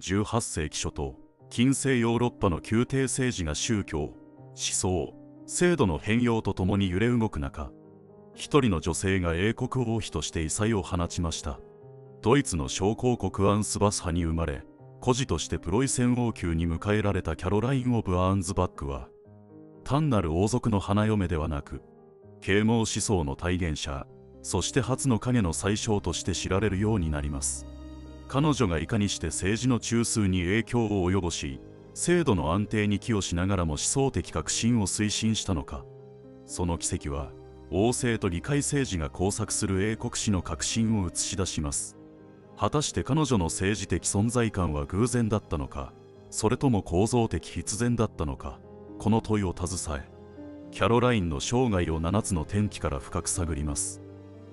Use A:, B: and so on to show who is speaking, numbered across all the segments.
A: 18世紀初頭、近世ヨーロッパの宮廷政治が宗教、思想、制度の変容とともに揺れ動く中、一人の女性が英国王妃として異彩を放ちました。ドイツの小公国アンスバス派に生まれ、孤児としてプロイセン王宮に迎えられたキャロライン・オブ・アーンズバックは、単なる王族の花嫁ではなく、啓蒙思想の体現者、そして初の影の宰相として知られるようになります。彼女がいかにして政治の中枢に影響を及ぼし、制度の安定に寄与しながらも思想的革新を推進したのか。その奇跡は、王政と議会政治が交錯する英国史の革新を映し出します。果たして彼女の政治的存在感は偶然だったのか、それとも構造的必然だったのか、この問いを携え、キャロラインの生涯を7つの転機から深く探ります。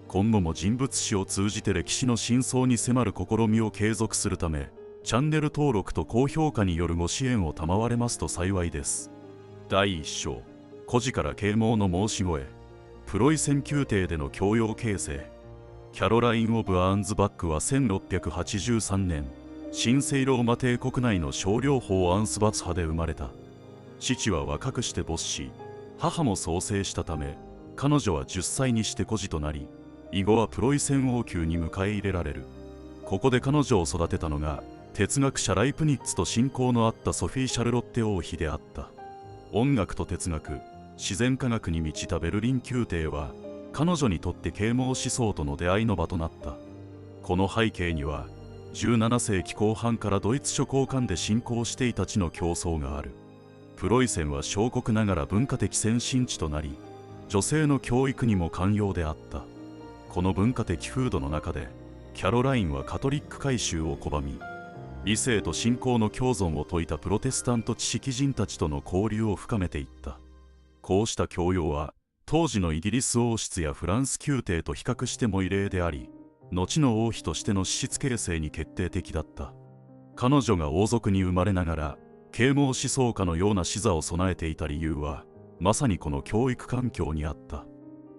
A: 今後も人物史を通じて歴史の真相に迫る試みを継続するため、チャンネル登録と高評価によるご支援を賜れますと幸いです。第1章、孤児から啓蒙の申し子へ。プロイセン宮廷での教養形成。キャロライン・オブ・アーンズバックは1683年、神聖ローマ帝国内の少量法アンスバツ派で生まれた。父は若くして没死、母も早生したため、彼女は10歳にして孤児となり、以後はプロイセン王宮に迎え入れられる。ここで彼女を育てたのが、哲学者ライプニッツと親交のあったソフィー・シャルロッテ王妃であった。音楽と哲学、自然科学に満ちたベルリン宮廷は、彼女にとって啓蒙思想との出会いの場となった。この背景には、17世紀後半からドイツ諸公間で進行していた地の競争がある。プロイセンは小国ながら文化的先進地となり、女性の教育にも寛容であった。この文化的風土の中で、キャロラインはカトリック改宗を拒み、理性と信仰の共存を説いたプロテスタント知識人たちとの交流を深めていった。こうした教養は、当時のイギリス王室やフランス宮廷と比較しても異例であり、後の王妃としての資質形成に決定的だった。彼女が王族に生まれながら、啓蒙思想家のような視座を備えていた理由は、まさにこの教育環境にあった。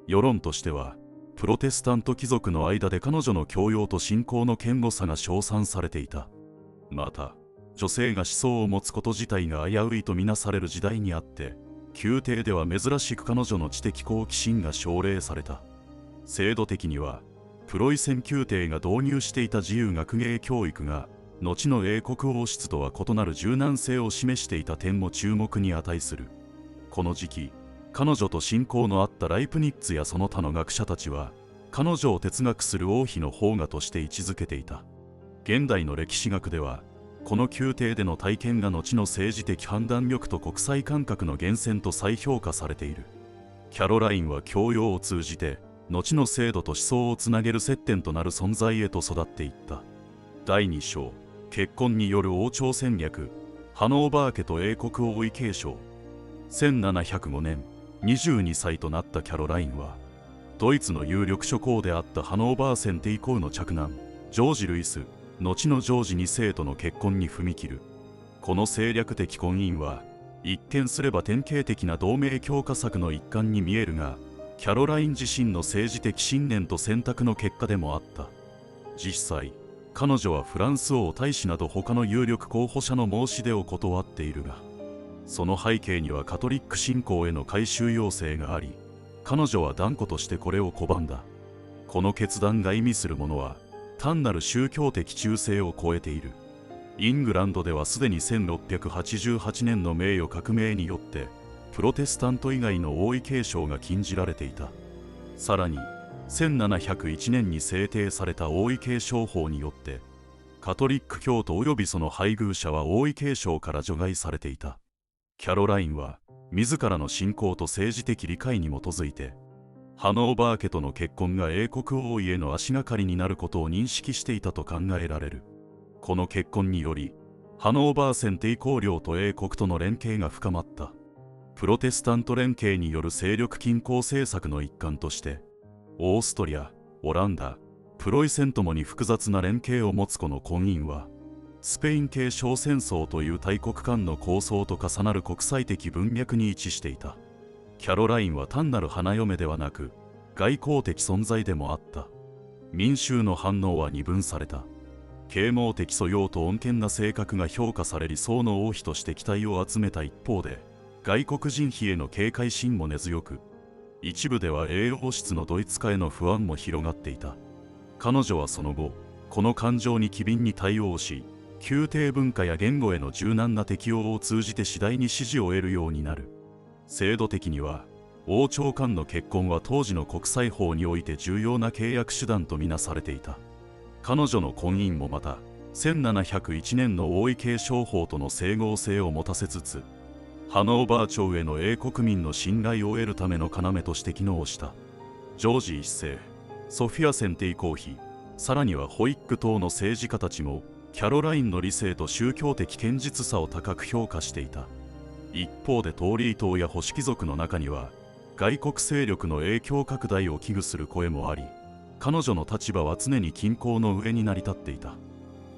A: 世論としては、プロテスタント貴族の間で彼女の教養と信仰の堅固さが称賛されていた。また、女性が思想を持つこと自体が危ういとみなされる時代にあって、宮廷では珍しく彼女の知的好奇心が奨励された。制度的には、プロイセン宮廷が導入していた自由学芸教育が、後の英国王室とは異なる柔軟性を示していた点も注目に値する。この時期、彼女と親交のあったライプニッツやその他の学者たちは、彼女を哲学する王妃の宝画として位置づけていた。現代の歴史学では、この宮廷での体験が後の政治的判断力と国際感覚の源泉と再評価されている。キャロラインは教養を通じて、後の制度と思想をつなげる接点となる存在へと育っていった。第2章、結婚による王朝戦略、ハノーバー家と英国王位継承。1705年、22歳となったキャロラインは、ドイツの有力諸侯であったハノーバー選定以降の嫡男、ジョージ・ルイス、後のジョージ2世との結婚に踏み切る。この政略的婚姻は、一見すれば典型的な同盟強化策の一環に見えるが、キャロライン自身の政治的信念と選択の結果でもあった。実際、彼女はフランス王大使など他の有力候補者の申し出を断っているが、その背景にはカトリック信仰への改宗要請があり、彼女は断固としてこれを拒んだ。この決断が意味するものは、単なる宗教的忠誠を超えている。イングランドではすでに1688年の名誉革命によって、プロテスタント以外の王位継承が禁じられていた。さらに、1701年に制定された王位継承法によって、カトリック教徒及びその配偶者は王位継承から除外されていた。キャロラインは、自らの信仰と政治的理解に基づいて、ハノーバー家との結婚が英国王位への足がかりになることを認識していたと考えられる。この結婚により、ハノーバー選定公領と英国との連携が深まった。プロテスタント連携による勢力均衡政策の一環として、オーストリア、オランダ、プロイセンともに複雑な連携を持つこの婚姻は、スペイン系小戦争という大国間の構想と重なる国際的文脈に位置していた。キャロラインは単なる花嫁ではなく、外交的存在でもあった。民衆の反応は二分された。啓蒙的素養と穏健な性格が評価され理想の王妃として期待を集めた一方で、外国人妃への警戒心も根強く、一部では英王室のドイツ化への不安も広がっていた。彼女はその後、この感情に機敏に対応し、宮廷文化や言語への柔軟な適応を通じて次第に支持を得るようになる。制度的には、王朝間の結婚は当時の国際法において重要な契約手段とみなされていた。彼女の婚姻もまた、1701年の王位継承法との整合性を持たせつつ、ハノーバー朝への英国民の信頼を得るための要として機能した。ジョージ一世、ソフィア選定皇妃、さらにはホイック等の政治家たちも、キャロラインの理性と宗教的堅実さを高く評価していた。一方でトーリー党や保守貴族の中には、外国勢力の影響拡大を危惧する声もあり、彼女の立場は常に均衡の上に成り立っていた。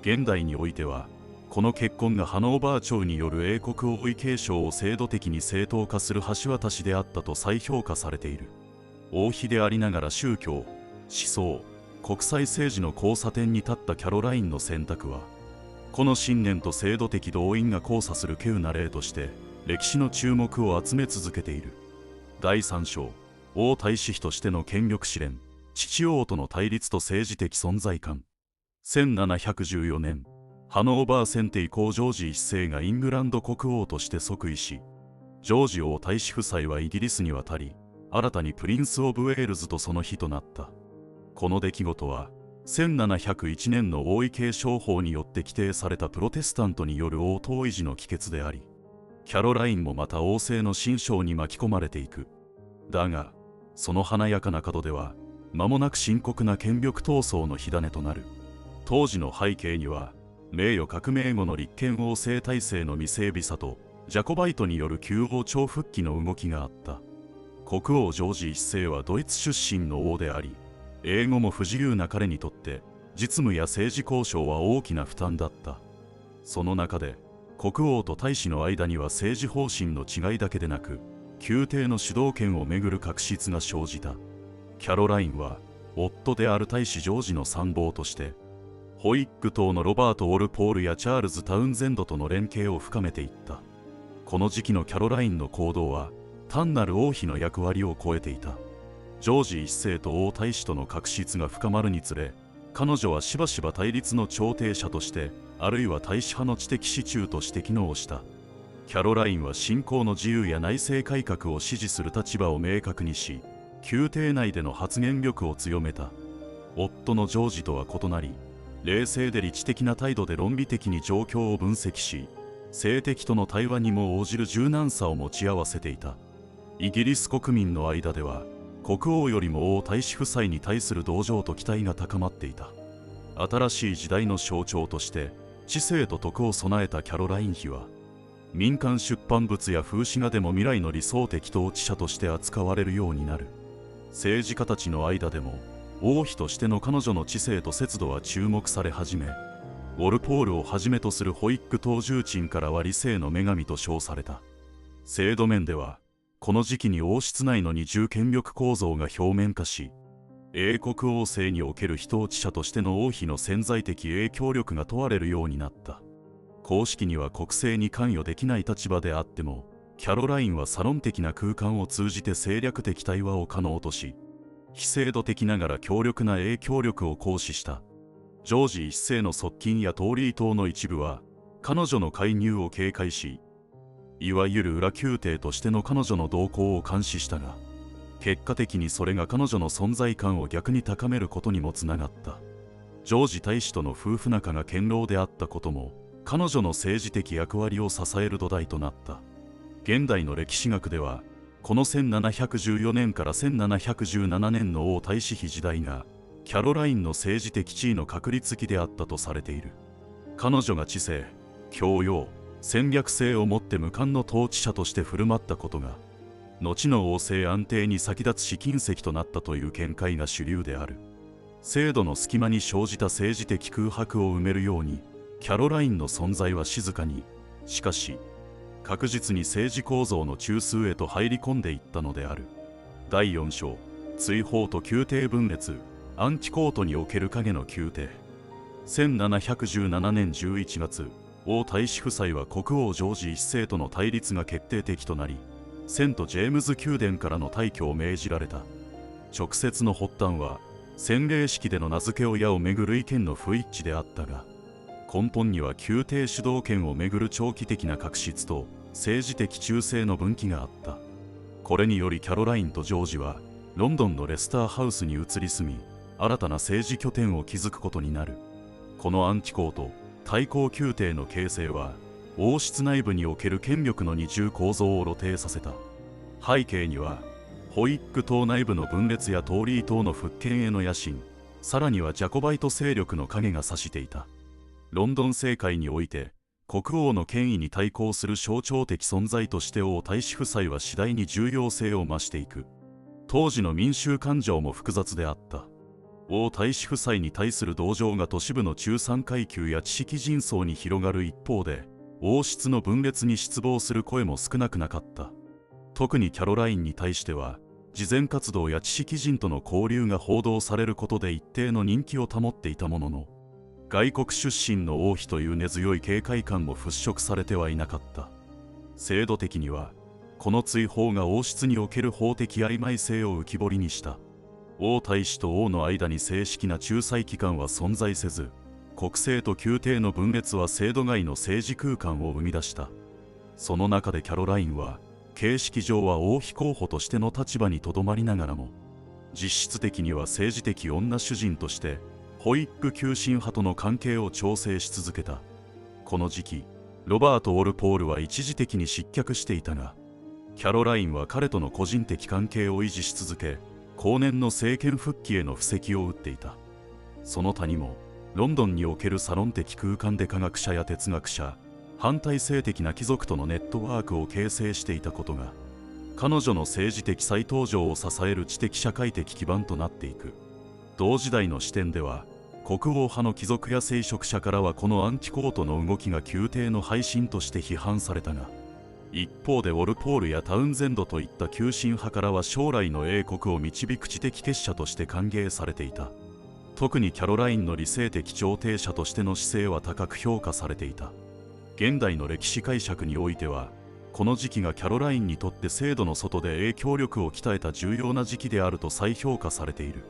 A: 現代においては、この結婚がハノーバー朝による英国王位継承を制度的に正当化する橋渡しであったと再評価されている。王妃でありながら宗教、思想、国際政治の交差点に立ったキャロラインの選択は、この信念と制度的動員が交差する稀有な例として、歴史の注目を集め続けている。第3章、王太子妃としての権力試練、父王との対立と政治的存在感。1714年、ハノーバー選定以降ジョージ一世がイングランド国王として即位し、ジョージ王太子夫妻はイギリスに渡り、新たにプリンス・オブ・ウェールズとその妃となった。この出来事は、1701年の王位継承法によって規定されたプロテスタントによる王統維持の帰結であり、キャロラインもまた王政の新章に巻き込まれていく。だが、その華やかな門では、間もなく深刻な権力闘争の火種となる。当時の背景には、名誉革命後の立憲王政体制の未整備さと、ジャコバイトによる旧王朝復帰の動きがあった。国王ジョージ一世はドイツ出身の王であり、英語も不自由な彼にとって、実務や政治交渉は大きな負担だった。その中で、国王と大使の間には政治方針の違いだけでなく、宮廷の主導権をめぐる確執が生じた。キャロラインは、夫である大使ジョージの参謀として、ホイック党のロバート・ウォルポールやチャールズ・タウンゼンドとの連携を深めていった。この時期のキャロラインの行動は、単なる王妃の役割を超えていた。ジョージ一世と王太子との確執が深まるにつれ、彼女はしばしば対立の調停者として、あるいは大使派の知的支柱として機能した。キャロラインは信仰の自由や内政改革を支持する立場を明確にし、宮廷内での発言力を強めた。夫のジョージとは異なり、冷静で理知的な態度で論理的に状況を分析し、政敵との対話にも応じる柔軟さを持ち合わせていた。イギリス国民の間では、国王よりも王太子夫妻に対する同情と期待が高まっていた。新しい時代の象徴として、知性と徳を備えたキャロライン妃は、民間出版物や風刺画でも未来の理想的統治者として扱われるようになる。政治家たちの間でも、王妃としての彼女の知性と節度は注目され始め、ウォルポールをはじめとするホイック党重鎮からは理性の女神と称された。制度面では、この時期に王室内の二重権力構造が表面化し、英国王政における非統治者としての王妃の潜在的影響力が問われるようになった。公式には国政に関与できない立場であっても、キャロラインはサロン的な空間を通じて政略的対話を可能とし、非制度的ながら強力な影響力を行使した。ジョージ一世の側近やトーリー党の一部は、彼女の介入を警戒し、いわゆる裏宮廷としての彼女の動向を監視したが、結果的にそれが彼女の存在感を逆に高めることにもつながった。ジョージ大使との夫婦仲が堅牢であったことも、彼女の政治的役割を支える土台となった。現代の歴史学では、この1714年から1717年の王太子妃時代が、キャロラインの政治的地位の確立期であったとされている。彼女が知性、教養、戦略性をもって無冠の統治者として振る舞ったことが、後の王政安定に先立つ試金石となったという見解が主流である。制度の隙間に生じた政治的空白を埋めるように、キャロラインの存在は静かに、しかし、確実に政治構造の中枢へと入り込んでいったのである。第4章、追放と宮廷分裂、アンチコートにおける影の宮廷。1717年11月、王太子夫妻は国王ジョージ一世との対立が決定的となり、セント・ジェームズ宮殿からの退去を命じられた。直接の発端は洗礼式での名付け親をめぐる意見の不一致であったが、根本には宮廷主導権をめぐる長期的な確執と政治的忠誠の分岐があった。これによりキャロラインとジョージはロンドンのレスターハウスに移り住み、新たな政治拠点を築くことになる。このアンティコート対抗宮廷の形成は王室内部における権力の二重構造を露呈させた。背景にはホイッグ党内部の分裂やトーリー党の復権への野心、さらにはジャコバイト勢力の影が差していた。ロンドン政界において国王の権威に対抗する象徴的存在として王太子夫妻は次第に重要性を増していく。当時の民衆感情も複雑であった。王太子夫妻に対する同情が都市部の中産階級や知識人層に広がる一方で、王室の分裂に失望する声も少なくなかった。特にキャロラインに対しては、慈善活動や知識人との交流が報道されることで一定の人気を保っていたものの、外国出身の王妃という根強い警戒感も払拭されてはいなかった。制度的には、この追放が王室における法的曖昧性を浮き彫りにした。王太子と王の間に正式な仲裁機関は存在せず、国政と宮廷の分裂は制度外の政治空間を生み出した。その中でキャロラインは、形式上は王妃候補としての立場にとどまりながらも、実質的には政治的女主人として、ホイッグ急進派との関係を調整し続けた。この時期、ロバート・ウォルポールは一時的に失脚していたが、キャロラインは彼との個人的関係を維持し続け、後年の政権復帰への布石を打っていた。その他にも、ロンドンにおけるサロン的空間で科学者や哲学者、反体制的な貴族とのネットワークを形成していたことが、彼女の政治的再登場を支える知的社会的基盤となっていく。同時代の視点では、国王派の貴族や聖職者からはこのアンティコートの動きが宮廷の背信として批判されたが、一方でウォルポールやタウンゼンドといった急進派からは将来の英国を導く知的結社として歓迎されていた。特にキャロラインの理性的調停者としての姿勢は高く評価されていた。現代の歴史解釈においては、この時期がキャロラインにとって制度の外で影響力を鍛えた重要な時期であると再評価されている。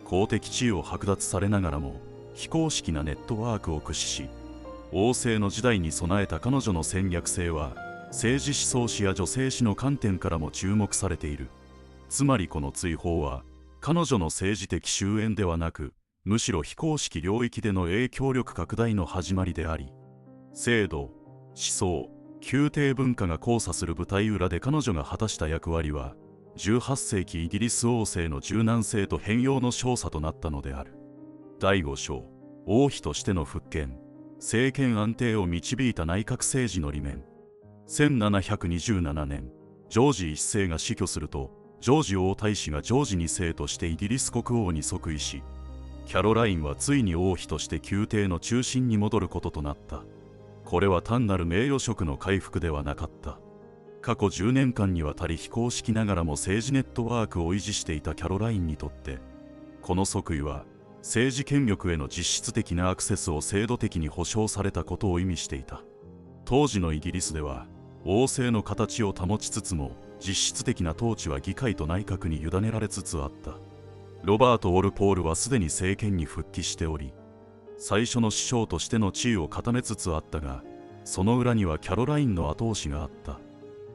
A: 公的地位を剥奪されながらも、非公式なネットワークを駆使し、王政の時代に備えた彼女の戦略性は、政治思想史や女性史の観点からも注目されている。つまりこの追放は、彼女の政治的終焉ではなく、むしろ非公式領域での影響力拡大の始まりであり、制度、思想、宮廷文化が交差する舞台裏で彼女が果たした役割は、18世紀イギリス王政の柔軟性と変容の少佐となったのである。第5章、王妃としての復権、政権安定を導いた内閣政治の理念。1727年、ジョージ一世が死去すると、ジョージ王太子がジョージ二世としてイギリス国王に即位し、キャロラインはついに王妃として宮廷の中心に戻ることとなった。これは単なる名誉職の回復ではなかった。過去10年間にわたり非公式ながらも政治ネットワークを維持していたキャロラインにとって、この即位は政治権力への実質的なアクセスを制度的に保障されたことを意味していた。当時のイギリスでは、王政の形を保ちつつも、実質的な統治は議会と内閣に委ねられつつあった。ロバート・ウォルポールはすでに政権に復帰しており、最初の首相としての地位を固めつつあったが、その裏にはキャロラインの後押しがあった。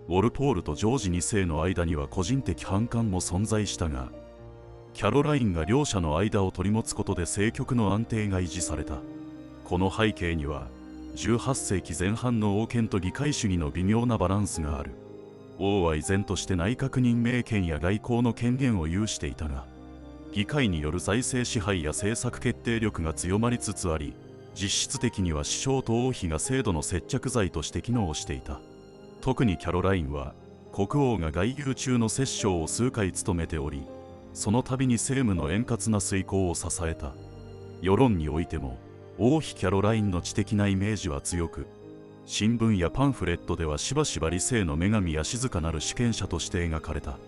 A: ウォルポールとジョージ2世の間には個人的反感も存在したが、キャロラインが両者の間を取り持つことで政局の安定が維持された。この背景には、18世紀前半の王権と議会主義の微妙なバランスがある。王は依然として内閣任命権や外交の権限を有していたが、議会による財政支配や政策決定力が強まりつつあり、実質的には首相と王妃が制度の接着剤として機能していた。特にキャロラインは、国王が外遊中の摂政を数回務めており、その度に政務の円滑な遂行を支えた。世論においても、王妃キャロラインの知的なイメージは強く、新聞やパンフレットではしばしば理性の女神や静かなる主権者として描かれた。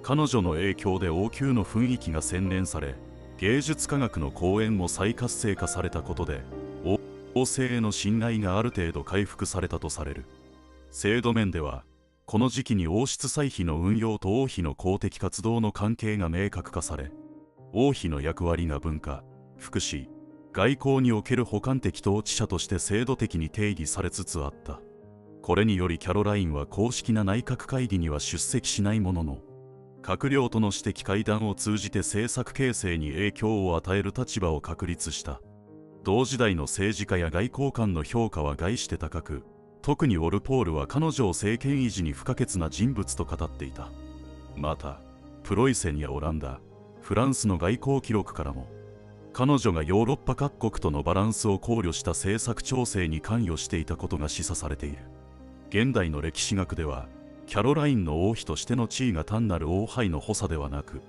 A: 彼女の影響で王宮の雰囲気が洗練され、芸術科学の講演も再活性化されたことで、王政への信頼がある程度回復されたとされる。制度面では、この時期に王室歳費の運用と王妃の公的活動の関係が明確化され、王妃の役割が文化、福祉、外交における補完的統治者として制度的に定義されつつあった。これによりキャロラインは公式な内閣会議には出席しないものの、閣僚との私的会談を通じて政策形成に影響を与える立場を確立した。同時代の政治家や外交官の評価は概して高く、特にウォルポールは彼女を政権維持に不可欠な人物と語っていた。また、プロイセンやオランダ、フランスの外交記録からも、彼女がヨーロッパ各国とのバランスを考慮した政策調整に関与していたことが示唆されている。現代の歴史学では、キャロラインの王妃としての地位が単なる王妃の補佐ではなく、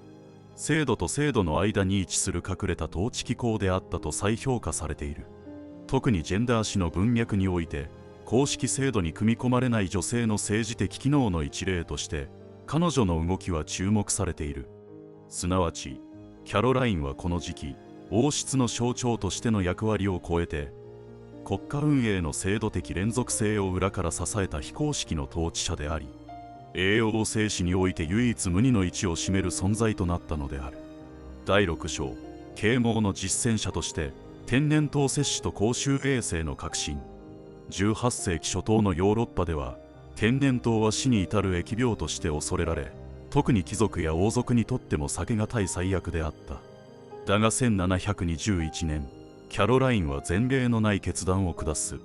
A: 制度と制度の間に位置する隠れた統治機構であったと再評価されている。特にジェンダー史の文脈において、公式制度に組み込まれない女性の政治的機能の一例として、彼女の動きは注目されている。すなわち、キャロラインはこの時期、王室の象徴としての役割を超えて、国家運営の制度的連続性を裏から支えた非公式の統治者であり、栄養政史において唯一無二の位置を占める存在となったのである。第6章、啓蒙の実践者として天然痘摂取と公衆衛生の革新。18世紀初頭のヨーロッパでは、天然痘は死に至る疫病として恐れられ、特に貴族や王族にとっても避けがたい最悪であった。だが1721年、キャロラインは前例のない決断を下す。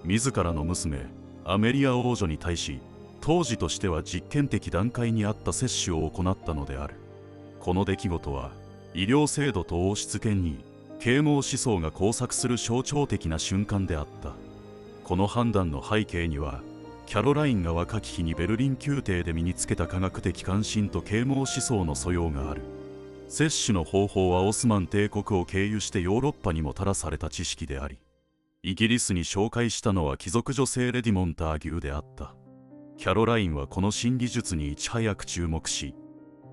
A: 自らの娘、アメリア王女に対し、当時としては実験的段階にあった接種を行ったのである。この出来事は、医療制度と王室権に啓蒙思想が交錯する象徴的な瞬間であった。この判断の背景には、キャロラインが若き日にベルリン宮廷で身につけた科学的関心と啓蒙思想の素養がある。接種の方法はオスマン帝国を経由してヨーロッパにもたらされた知識であり、イギリスに紹介したのは貴族女性レディモンター牛であった。キャロラインはこの新技術にいち早く注目し、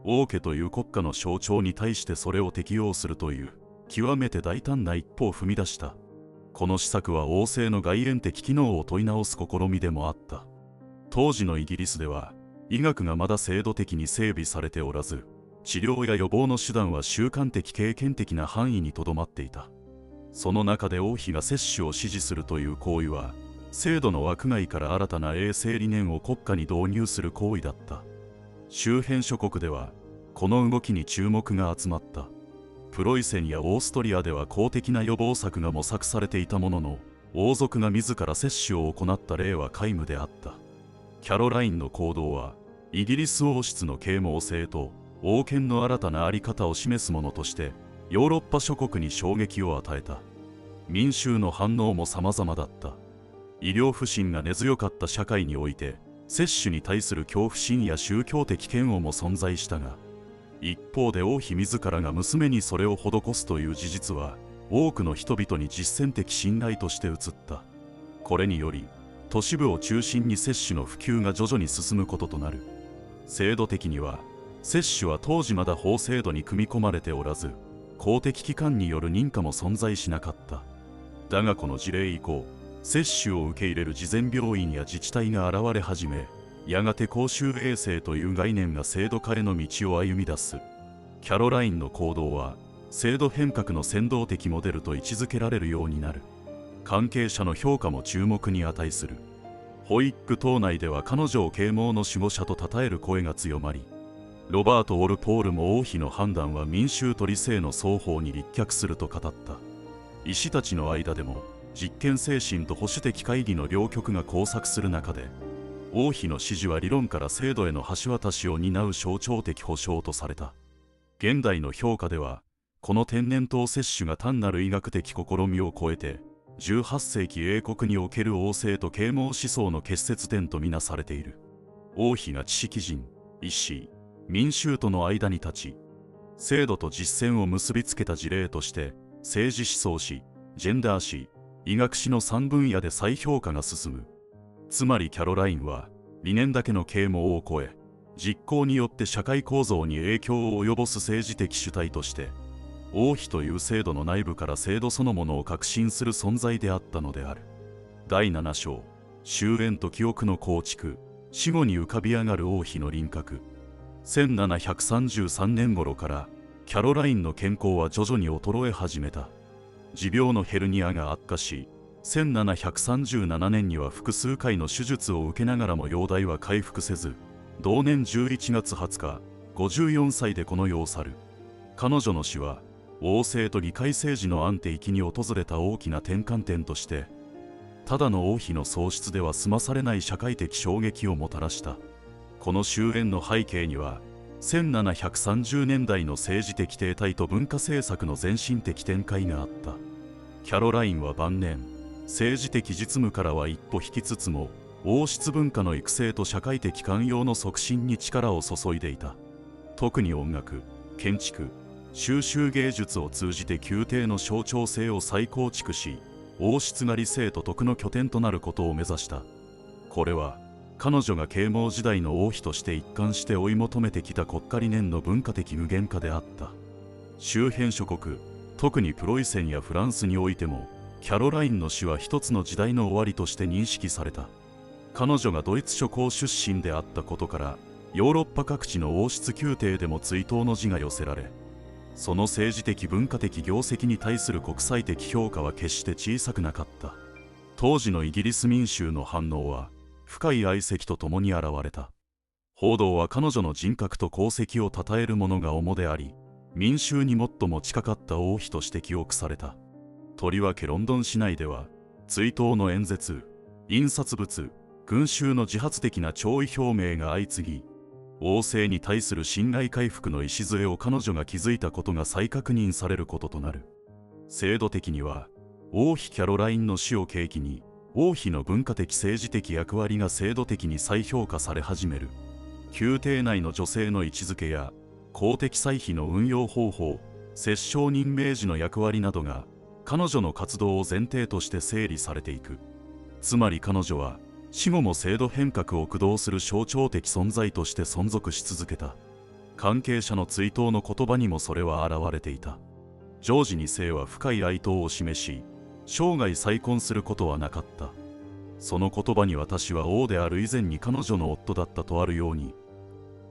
A: 王家という国家の象徴に対してそれを適用するという極めて大胆な一歩を踏み出した。この施策は王政の外縁的機能を問い直す試みでもあった。当時のイギリスでは医学がまだ制度的に整備されておらず、治療や予防の手段は習慣的経験的な範囲にとどまっていた。その中で王妃が接種を支持するという行為は、制度の枠外から新たな衛生理念を国家に導入する行為だった。周辺諸国ではこの動きに注目が集まった。プロイセンやオーストリアでは公的な予防策が模索されていたものの、王族が自ら接種を行った例は皆無であった。キャロラインの行動はイギリス王室の啓蒙性と王権の新たな在り方を示すものとしてヨーロッパ諸国に衝撃を与えた。民衆の反応も様々だった。医療不信が根強かった社会において、接種に対する恐怖心や宗教的嫌悪も存在したが、一方で王妃自らが娘にそれを施すという事実は、多くの人々に実践的信頼として移った。これにより、都市部を中心に接種の普及が徐々に進むこととなる。制度的には、接種は当時まだ法制度に組み込まれておらず、公的機関による認可も存在しなかった。だがこの事例以降、接種を受け入れる慈善病院や自治体が現れ始め、やがて公衆衛生という概念が制度化への道を歩み出す。キャロラインの行動は、制度変革の先導的モデルと位置づけられるようになる。関係者の評価も注目に値する。ホイッグ党内では彼女を啓蒙の守護者と称える声が強まり、ロバート・ウォルポールも王妃の判断は民衆と理性の双方に立脚すると語った。医師たちの間でも、実験精神と保守的乖離の両極が交錯する中で、王妃の指示は理論から制度への橋渡しを担う象徴的保障とされた。現代の評価では、この天然痘接種が単なる医学的試みを超えて、18世紀英国における王政と啓蒙思想の結節点とみなされている。王妃が知識人、医師、民衆との間に立ち、制度と実践を結びつけた事例として、政治思想史、ジェンダー史、医学史の3分野で再評価が進む。つまりキャロラインは、理念だけの啓蒙を超え、実行によって社会構造に影響を及ぼす政治的主体として、王妃という制度の内部から制度そのものを革新する存在であったのである。第7章、終焉と記憶の構築。死後に浮かび上がる王妃の輪郭。1733年頃からキャロラインの健康は徐々に衰え始めた。持病のヘルニアが悪化し、1737年には複数回の手術を受けながらも容体は回復せず、同年11月20日、54歳でこの世を去る。彼女の死は、王政と議会政治の安定期に訪れた大きな転換点として、ただの王妃の喪失では済まされない社会的衝撃をもたらした。この終焉の背景には、1730年代の政治的停滞と文化政策の前進的展開があった。キャロラインは晩年、政治的実務からは一歩引きつつも、王室文化の育成と社会的寛容の促進に力を注いでいた。特に音楽、建築、収集芸術を通じて宮廷の象徴性を再構築し、王室が理性と徳の拠点となることを目指した。これは、彼女が啓蒙時代の王妃として一貫して追い求めてきた国家理念の文化的無限化であった。周辺諸国、特にプロイセンやフランスにおいても、キャロラインの死は一つの時代の終わりとして認識された。彼女がドイツ諸侯出身であったことから、ヨーロッパ各地の王室宮廷でも追悼の辞が寄せられ、その政治的文化的業績に対する国際的評価は決して小さくなかった。当時のイギリス民衆の反応は、深い愛惜とともに現れた。報道は彼女の人格と功績を称えるものが主であり、民衆に最も近かった王妃として記憶された。とりわけロンドン市内では、追悼の演説、印刷物、群衆の自発的な弔意表明が相次ぎ、王政に対する信頼回復の礎を彼女が築いたことが再確認されることとなる。制度的には、王妃キャロラインの死を契機に、王妃の文化的政治的役割が制度的に再評価され始める。宮廷内の女性の位置づけや、公的歳費の運用方法、摂政任命時の役割などが、彼女の活動を前提として整理されていく。つまり彼女は、死後も制度変革を駆動する象徴的存在として存続し続けた。関係者の追悼の言葉にもそれは現れていた。ジョージ2世は深い哀悼を示し、生涯再婚することはなかった。その言葉に私は王である以前に彼女の夫だったとあるように、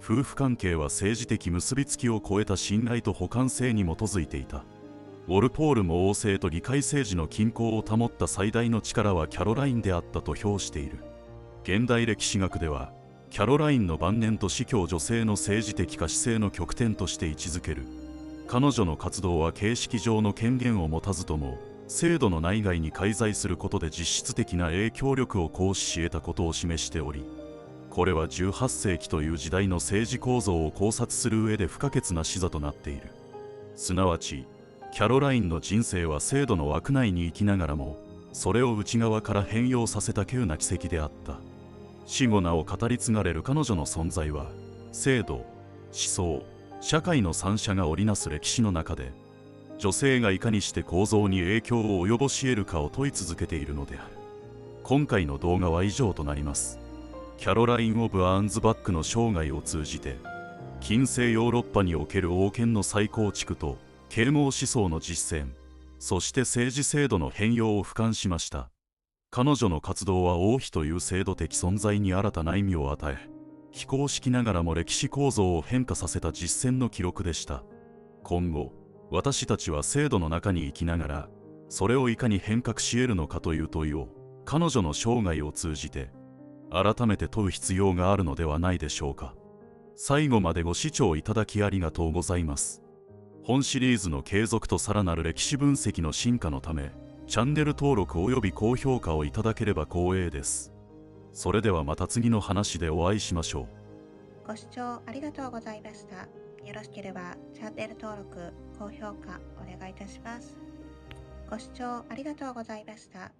A: 夫婦関係は政治的結びつきを超えた信頼と補完性に基づいていた。ウォルポールも王政と議会政治の均衡を保った最大の力はキャロラインであったと評している。現代歴史学では、キャロラインの晩年と死去を女性の政治的可視性の極点として位置づける。彼女の活動は形式上の権限を持たずとも、制度の内外に介在することで実質的な影響力を行使し得たことを示しており、これは18世紀という時代の政治構造を考察する上で不可欠な視座となっている。すなわち、キャロラインの人生は制度の枠内に生きながらも、それを内側から変容させた稀有な奇跡であった。死後なお語り継がれる彼女の存在は、制度、思想、社会の三者が織りなす歴史の中で、女性がいかにして構造に影響を及ぼし得るかを問い続けているのである。今回の動画は以上となります。キャロライン・オブ・アーンズバックの生涯を通じて、近世ヨーロッパにおける王権の再構築と、啓蒙思想の実践、そして政治制度の変容を俯瞰しました。彼女の活動は王妃という制度的存在に新たな意味を与え、非公式ながらも歴史構造を変化させた実践の記録でした。今後、私たちは制度の中に生きながら、それをいかに変革し得るのかという問いを、彼女の生涯を通じて、改めて問う必要があるのではないでしょうか。最後までご視聴いただきありがとうございます。本シリーズの継続とさらなる歴史分析の進化のため、チャンネル登録および高評価をいただければ光栄です。それではまた次の話でお会いしましょ
B: う。ご視聴ありがとうございました。よろしければチャンネル登録、高評価お願いいたします。ご視聴ありがとうございました。